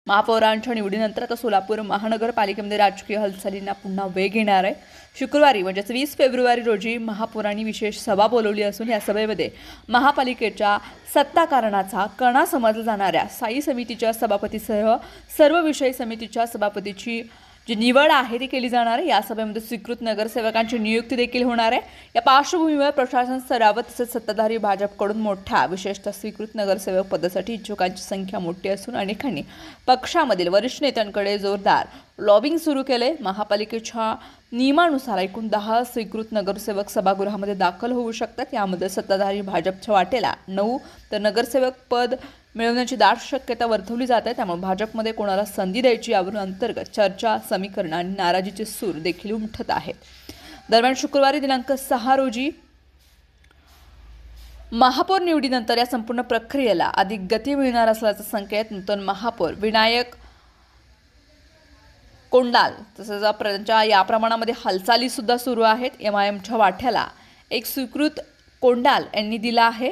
महापौरांच्या निवडीनंतर आता सोलापूर महानगरपालिकेमध्ये राजकीय हालचालींना पुन्हा वेग येणार आहे। शुक्रवारी म्हणजेच 20 फेब्रुवारी रोजी महापौरांनी विशेष सभा बोलवली असून या सभेमध्ये महापालिकेच्या सत्ताकारणाचा कणा समजला जाणाऱ्या स्थायी समितीच्या सभापतीसह सर्व विषय समितीच्या सभापतीची जी निवड आहे ती केली जाणार आहे। या सभेमध्ये स्वीकृत नगरसेवकांची नियुक्ती देखील होणार आहे। या पार्श्वभूमीवर प्रशासन स्तरावर तसेच सत्ताधारी भाजपकडून मोठ्या विशेषतः स्वीकृत नगरसेवक पदासाठी इच्छुकांची संख्या मोठी असून अनेकांनी पक्षामधील वरिष्ठ नेत्यांकडे जोरदार लॉबिंग सुरू केले। महापालिकेच्या नियमानुसार एकूण 10 स्वीकृत नगरसेवक सभागृहामध्ये दाखल होऊ शकतात। यामध्ये सत्ताधारी भाजपच्या वाटेला 9 तर नगरसेवक पद मिळवण्याची दाट शक्यता वर्तवली जात आहे। त्यामुळे भाजपमध्ये कोणाला संधी द्यायची यावरून अंतर्गत चर्चा, समीकरण आणि नाराजीचे सूर देखील उमटत आहेत। दरम्यान शुक्रवारी दिनांक 6 रोजी महापौर निवडीनंतर या संपूर्ण प्रक्रियेला अधिक गती मिळणार असल्याचा संकेत नूतन महापौर विनायक कोंडाल तसेच त्यांच्या या प्रमाणामध्ये हालचाली सुद्धा सुरू आहेत। MIMच्या वाट्याला एक स्वीकृत कोंडाल यांनी दिला आहे।